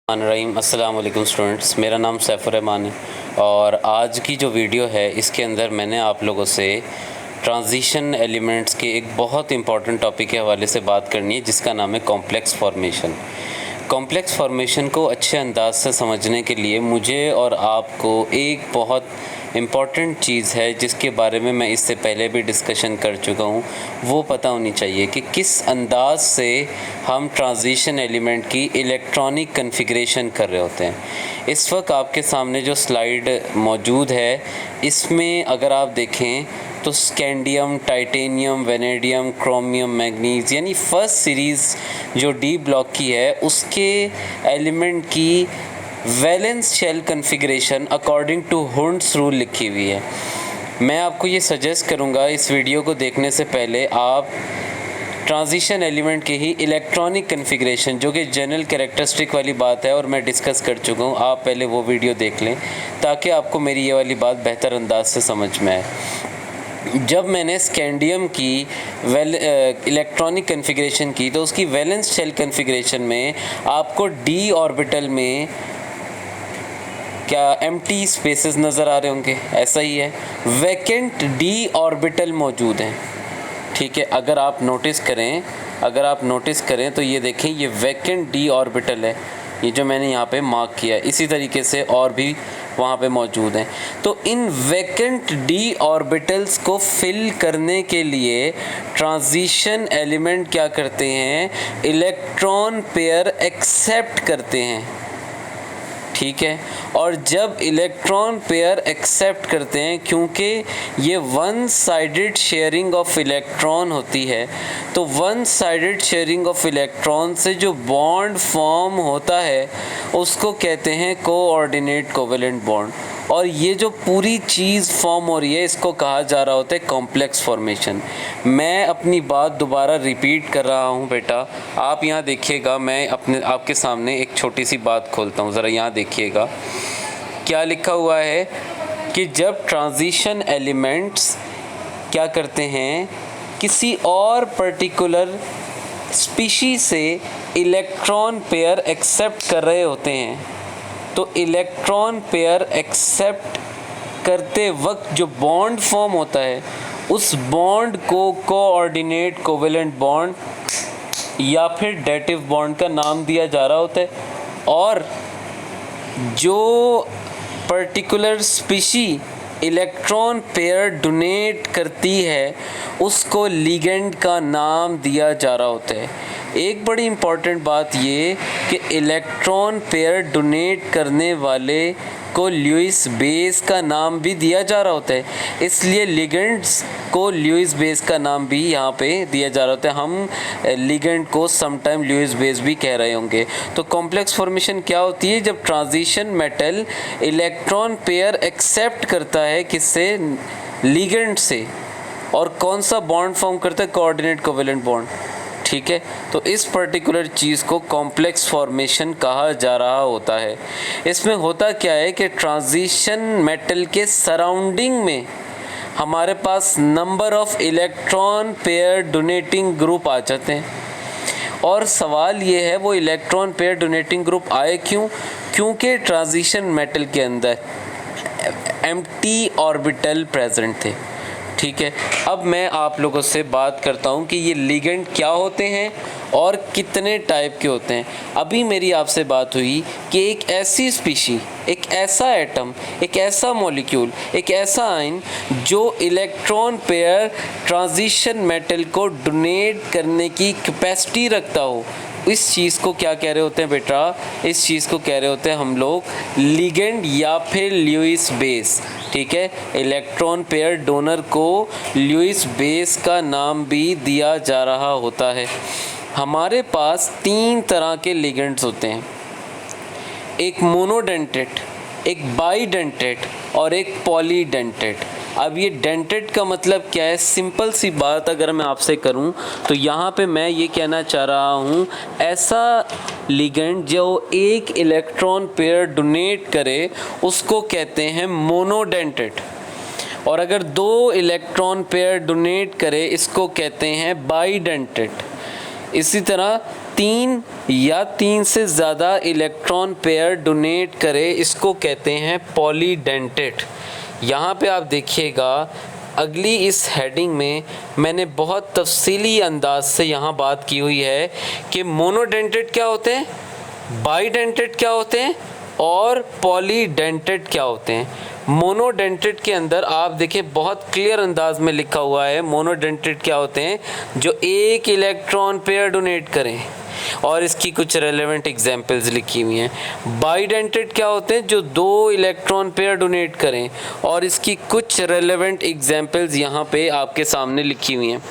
रहीम अस्सलाम वालेकुम स्टूडेंट्स, मेरा नाम सैफुर रहमान है और आज की जो वीडियो है इसके अंदर मैंने आप लोगों से ट्रांजिशन एलिमेंट्स के एक बहुत इंपॉर्टेंट टॉपिक के हवाले से बात करनी है जिसका नाम है कॉम्प्लेक्स फॉर्मेशन। कॉम्प्लेक्स फॉर्मेशन को अच्छे अंदाज से समझने के लिए मुझे और आपको एक बहुत इम्पॉर्टेंट चीज़ है जिसके बारे में मैं इससे पहले भी डिस्कशन कर चुका हूँ, वो पता होनी चाहिए कि किस अंदाज से हम ट्रांजिशन एलिमेंट की इलेक्ट्रॉनिक कॉन्फ़िगरेशन कर रहे होते हैं। इस वक्त आपके सामने जो स्लाइड मौजूद है इसमें अगर आप देखें तो scandium, titanium, vanadium, chromium, manganese यानी फर्स्ट सीरीज़ जो डी ब्लॉक की है उसके एलिमेंट की valence shell configuration according to Hund's rule लिखी हुई है। मैं आपको ये सजेस्ट करूँगा इस वीडियो को देखने से पहले आप ट्रांजिशन एलिमेंट के ही इलेक्ट्रॉनिक कॉन्फ़िगरेशन जो कि जनरल कैरेक्टरिस्टिक वाली बात है और मैं डिस्कस कर चुका हूँ, आप पहले वो वीडियो देख लें ताकि आपको मेरी ये वाली बात बेहतर अंदाज से समझ में आए। जब मैंने स्कैंडियम की इलेक्ट्रॉनिक कॉन्फ़िगरेशन की तो उसकी वैलेंस शेल कॉन्फ़िगरेशन में आपको डी ऑर्बिटल में क्या एम्प्टी स्पेसेस नज़र आ रहे होंगे, ऐसा ही है। वैकेंट डी ऑर्बिटल मौजूद हैं, ठीक है। अगर आप नोटिस करें तो ये देखें, ये वैकेंट डी ऑर्बिटल है, ये जो मैंने यहाँ पे मार्क किया है। इसी तरीके से और भी वहाँ पे मौजूद हैं। तो इन वैकेंट डी ऑर्बिटल्स को फिल करने के लिए ट्रांजिशन एलिमेंट क्या करते हैं, इलेक्ट्रॉन पेयर एक्सेप्ट करते हैं, ठीक है। और जब इलेक्ट्रॉन पेयर एक्सेप्ट करते हैं, क्योंकि ये one sided sharing of electron होती है, तो one sided sharing of electron से जो बॉन्ड फॉर्म होता है उसको कहते हैं कोऑर्डिनेट कोवेलेंट बॉन्ड। और ये जो पूरी चीज़ फॉर्म हो रही है इसको कहा जा रहा होता है कॉम्प्लेक्स फॉर्मेशन। मैं अपनी बात दोबारा रिपीट कर रहा हूँ बेटा, आप यहाँ देखिएगा, मैं आपके सामने एक छोटी सी बात खोलता हूँ, ज़रा यहाँ देखिएगा क्या लिखा हुआ है कि जब ट्रांजिशन एलिमेंट्स क्या करते हैं, किसी और पर्टिकुलर स्पीशीज से इलेक्ट्रॉन पेयर एक्सेप्ट कर रहे होते हैं, तो इलेक्ट्रॉन पेयर एक्सेप्ट करते वक्त जो बॉन्ड फॉर्म होता है उस बॉन्ड को कोऑर्डिनेट कोवेलेंट बॉन्ड या फिर डेटिव बॉन्ड का नाम दिया जा रहा होता है। और जो particular species electron pair donate करती है उसको लिगेंड का नाम दिया जा रहा होता है। एक बड़ी इम्पॉर्टेंट बात ये कि इलेक्ट्रॉन पेयर डोनेट करने वाले को ल्यूइस बेस का नाम भी दिया जा रहा होता है, इसलिए लिगेंड्स को ल्यूइस बेस का नाम भी यहाँ पे दिया जा रहा होता है। हम लिगेंड को समटाइम ल्यूइस बेस भी कह रहे होंगे। तो कॉम्प्लेक्स फॉर्मेशन क्या होती है, जब transition metal electron pair accept करता है किससे, लिगेंड से, और कौन सा बॉन्ड फॉर्म करता है, कोऑर्डिनेट कोवेलेंट बॉन्ड, ठीक है। तो इस पर्टिकुलर चीज़ को कॉम्प्लेक्स फॉर्मेशन कहा जा रहा होता है। इसमें होता क्या है कि ट्रांजिशन मेटल के सराउंडिंग में हमारे पास number of electron pair donating group आ जाते हैं। और सवाल ये है वो इलेक्ट्रॉन पेयर डोनेटिंग ग्रुप आए क्यों, क्योंकि ट्रांजिशन मेटल के अंदर एम्प्टी ऑर्बिटल प्रेजेंट थे, ठीक है। अब मैं आप लोगों से बात करता हूँ कि ये लिगेंड क्या होते हैं और कितने टाइप के होते हैं। अभी मेरी आपसे बात हुई कि एक ऐसी स्पीशी, एक ऐसा एटम, एक ऐसा मॉलिक्यूल, एक ऐसा आयन जो इलेक्ट्रॉन पेयर ट्रांजिशन मेटल को डोनेट करने की कैपेसिटी रखता हो, इस चीज़ को क्या कह रहे होते हैं बेटा, इस चीज़ को कह रहे होते हैं हम लोग लिगेंड या फिर ल्यूइस बेस, ठीक है। इलेक्ट्रॉन पेयर डोनर को ल्यूइस बेस का नाम भी दिया जा रहा होता है। हमारे पास तीन तरह के लिगेंड्स होते हैं, एक मोनोडेंटेट, एक बाईडेंटेट और एक पॉलीडेंटेट। अब ये डेंटेट का मतलब क्या है, सिंपल सी बात अगर मैं आपसे करूं तो यहाँ पे मैं ये कहना चाह रहा हूँ, ऐसा लिगेंड जो एक इलेक्ट्रॉन पेयर डोनेट करे उसको कहते हैं मोनोडेंटेट, और अगर दो इलेक्ट्रॉन पेयर डोनेट करे इसको कहते हैं बाईडेंटेट। इसी तरह तीन या तीन से ज़्यादा इलेक्ट्रॉन पेयर डोनेट करे इसको कहते हैं पॉलीडेंटेट। यहाँ पे आप देखिएगा अगली इस हेडिंग में मैंने बहुत तफसीली अंदाज से यहाँ बात की हुई है कि मोनोडेंटेट क्या होते हैं, बाईडेंटेट क्या होते हैं और पॉलीडेंटेट क्या होते हैं। मोनोडेंटेट के अंदर आप देखें बहुत क्लियर अंदाज में लिखा हुआ है मोनोडेंटेट क्या होते हैं, जो एक इलेक्ट्रॉन पेयर डोनेट करें और इसकी कुछ रेलेवेंट एग्जांपल्स लिखी हुई हैं। बाईडेंटेट क्या होते हैं, जो दो इलेक्ट्रॉन पेयर डोनेट करें और इसकी कुछ रेलेवेंट एग्जांपल्स यहाँ पे आपके सामने लिखी हुई हैं।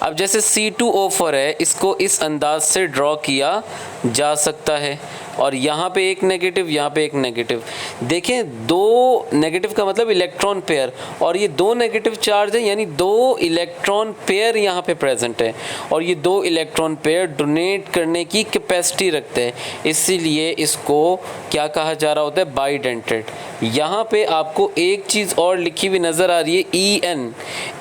अब जैसे C2O4 है, इसको इस अंदाज से ड्रॉ किया जा सकता है और यहाँ पे एक नेगेटिव, यहाँ पे एक नेगेटिव। देखें दो नेगेटिव का मतलब इलेक्ट्रॉन पेयर और ये दो नेगेटिव चार्ज है, यानी दो इलेक्ट्रॉन पेयर यहाँ पे प्रेजेंट है और ये दो इलेक्ट्रॉन पेयर डोनेट करने की कैपेसिटी रखते हैं, इसीलिए इसको क्या कहा जा रहा होता है, बाईडेंटेट। यहाँ पे आपको एक चीज़ और लिखी हुई नज़र आ रही है, EN।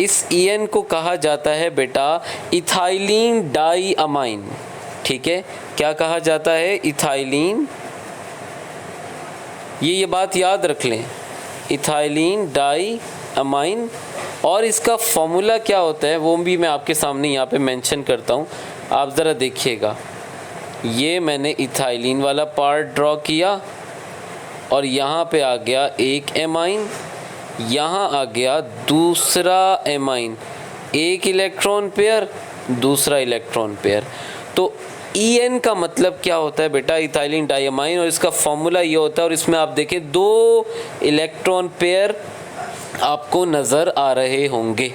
इस EN को कहा जाता है बेटा इथाइलिन डाई अमाइन। ठीक है, क्या कहा जाता है, इथाइलिन। ये बात याद रख लें, इथाइलिन डाई अमाइन। और इसका फॉर्मूला क्या होता है वो भी मैं आपके सामने यहाँ पे मेंशन करता हूँ, आप ज़रा देखिएगा। ये मैंने इथाइलिन वाला पार्ट ड्रॉ किया और यहाँ पे आ गया एक एमाइन, यहाँ आ गया दूसरा एमाइन, एक इलेक्ट्रॉन पेयर दूसरा इलेक्ट्रॉन पेयर। तो EN का मतलब क्या होता है बेटा, इथाइलिन डाइअमाइन, और इसका फॉर्मूला ये होता है। और इसमें आप देखें दो इलेक्ट्रॉन पेयर आपको नज़र आ रहे होंगे।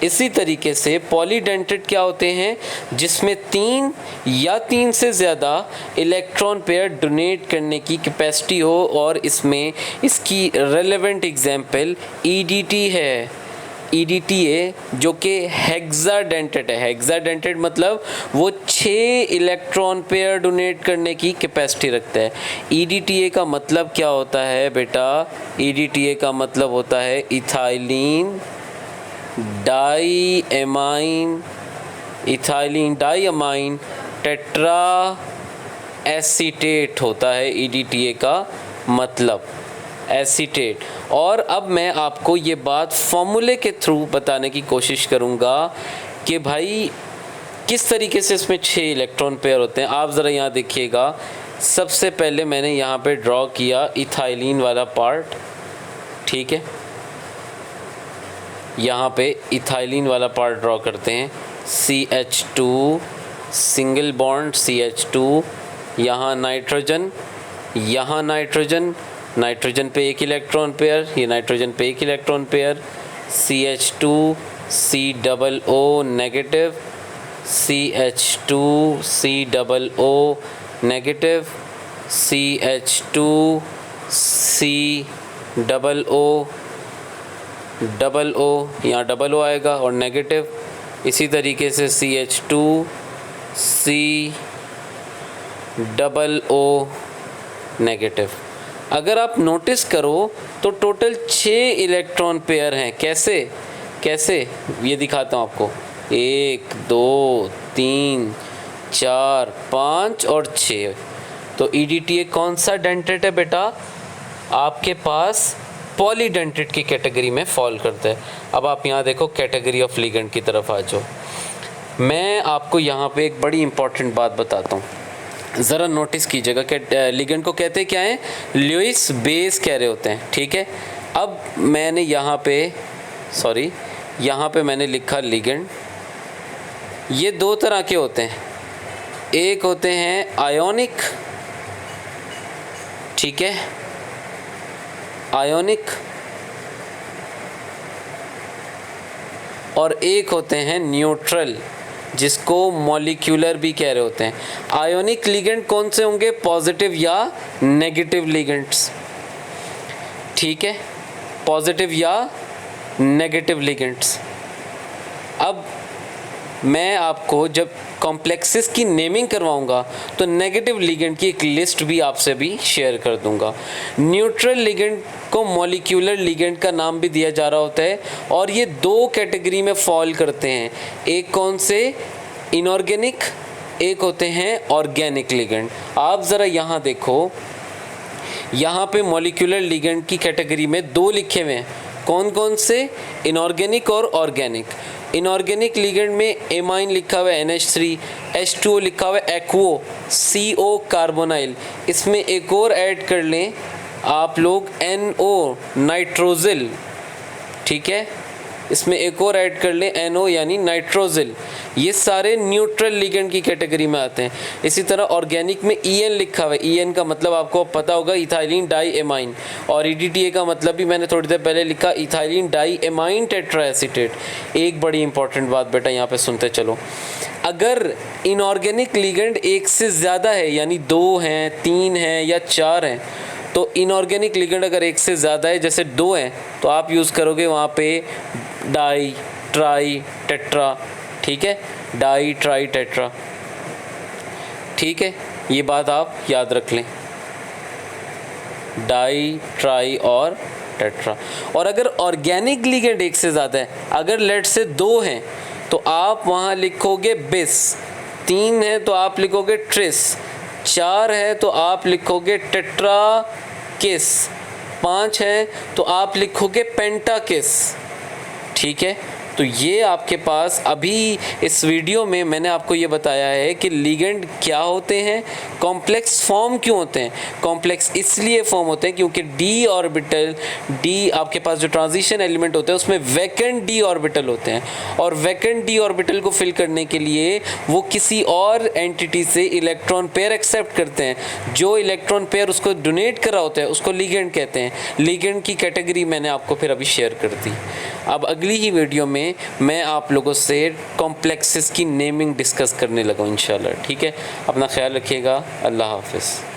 इसी तरीके से पॉलीडेंटेट क्या होते हैं, जिसमें तीन या तीन से ज़्यादा इलेक्ट्रॉन पेयर डोनेट करने की कैपेसिटी हो और इसमें इसकी रेलेवेंट एग्जांपल EDT है। EDTA जो कि हेक्साडेंटेट है। हेक्साडेंटेट मतलब वो 6 इलेक्ट्रॉन पेयर डोनेट करने की कैपेसिटी रखता है। EDTA का मतलब क्या होता है बेटा, EDTA का मतलब होता है ethylene diamine, ethylene diamine tetra acetate होता है EDTA का मतलब, एसीटेट। और अब मैं आपको ये बात फॉर्मूले के थ्रू बताने की कोशिश करूँगा कि भाई किस तरीके से इसमें 6 इलेक्ट्रॉन पेयर होते हैं। आप ज़रा यहाँ देखिएगा, सबसे पहले मैंने यहाँ पे ड्रॉ किया इथाइलिन वाला पार्ट। ठीक है, यहाँ पे इथाइलिन वाला पार्ट ड्रॉ करते हैं, CH2 सिंगल बॉन्ड CH2, यहाँ नाइट्रोजन, यहाँ नाइट्रोजन, नाइट्रोजन पे एक इलेक्ट्रॉन पेयर, ये नाइट्रोजन पे एक electron pair, CH2 COO negative, CH2 COO negative, CH2 COO, यहाँ डबल ओ आएगा और नेगेटिव। इसी तरीके से CH2 COO नेगेटिव। अगर आप नोटिस करो तो टोटल 6 इलेक्ट्रॉन पेयर हैं। कैसे कैसे ये दिखाता हूँ आपको, 1 2 3 4 5 और 6। तो EDTA कौन सा डेंटेट है बेटा, आपके पास पॉलीडेंटेट की कैटेगरी में फॉल करता है। अब आप यहाँ देखो कैटेगरी ऑफ लिगेंड की तरफ आ जाओ। मैं आपको यहाँ पे एक बड़ी इंपॉर्टेंट बात बताता हूँ, ज़रा नोटिस कीजिएगा कि लिगेंड को कहते क्या हैं, लुईस बेस कह रहे होते हैं। ठीक है, अब मैंने यहाँ पे मैंने लिखा लिगेंड। ये दो तरह के होते हैं, एक होते हैं आयोनिक, ठीक है, आयोनिक, और एक होते हैं न्यूट्रल, जिसको मॉलिक्यूलर भी कह रहे होते हैं। आयोनिक लिगेंड कौन से होंगे, पॉजिटिव या नेगेटिव लिगेंड्स। ठीक है, पॉजिटिव या नेगेटिव लिगेंड्स। अब मैं आपको जब कॉम्प्लेक्सेस की नेमिंग करवाऊंगा तो नेगेटिव लिगेंड की एक लिस्ट भी आपसे भी शेयर कर दूंगा। न्यूट्रल लिगेंड को मॉलिक्यूलर लिगेंड का नाम भी दिया जा रहा होता है और ये दो कैटेगरी में फॉल करते हैं। एक कौन से, इनऑर्गेनिक, एक होते हैं ऑर्गेनिक लिगेंड। आप ज़रा यहाँ देखो, यहाँ पे मॉलिक्यूलर लिगेंड की कैटेगरी में दो लिखे हुए हैं, कौन कौन से, इनऑर्गेनिक और ऑर्गेनिक। इनऑर्गेनिक लिगेंड में एमाइन लिखा हुआ है NH3, H2O लिखा हुआ है एक्वो, CO कार्बोनाइल। इसमें एक और ऐड कर लें आप लोग NO नाइट्रोजिल, ठीक है, इसमें एक और ऐड कर लें NO यानी नाइट्रोजिल। ये सारे न्यूट्रल लिगेंड की कैटेगरी में आते हैं। इसी तरह ऑर्गेनिक में EN लिखा हुआ है, EN का मतलब आपको पता होगा इथाइलिन डाई एमाइन, और EDTA का मतलब भी मैंने थोड़ी देर पहले लिखा, इथाइलिन डाई एमाइन टेट्राएसीटेट। एक बड़ी इंपॉर्टेंट बात बेटा यहाँ पे सुनते चलो, अगर इनऑर्गेनिक लिगेंड एक से ज़्यादा है, यानी 2 हैं, 3 हैं या 4 हैं, तो इनऑर्गेनिक लिगेंड अगर एक से ज़्यादा है, जैसे 2 हैं, तो आप यूज़ करोगे वहाँ पे डाई ट्राई टेट्रा, ठीक है, डाई ट्राई टेट्रा, ठीक है, ये बात आप याद रख लें, डाई ट्राई और टेट्रा। और अगर ऑर्गेनिक लिगेंड एक से ज़्यादा है, अगर लेट से 2 हैं तो आप वहाँ लिखोगे बिस, 3 है तो आप लिखोगे ट्रिस, 4 है तो आप लिखोगे टेट्रा किस, 5 है तो आप लिखोगे पेंटा किस, ठीक है। तो ये आपके पास अभी इस वीडियो में मैंने आपको ये बताया है कि लिगेंड क्या होते हैं, कॉम्प्लेक्स फॉर्म क्यों होते हैं। कॉम्प्लेक्स इसलिए फॉर्म होते हैं क्योंकि डी ऑर्बिटल, डी आपके पास जो ट्रांजिशन एलिमेंट होते हैं उसमें वैकेंट डी ऑर्बिटल होते हैं, और वैकेंट डी ऑर्बिटल को फिल करने के लिए वो किसी और एंटिटी से इलेक्ट्रॉन पेयर एक्सेप्ट करते हैं। जो इलेक्ट्रॉन पेयर उसको डोनेट करा होता है उसको लिगेंड कहते हैं। लिगेंड की कैटेगरी मैंने आपको फिर अभी शेयर कर दी। अब अगली ही वीडियो में मैं आप लोगों से कॉम्प्लेक्सेस की नेमिंग डिस्कस करने लगा इंशाल्लाह, ठीक है। अपना ख्याल रखिएगा, अल्लाह हाफ़िज़।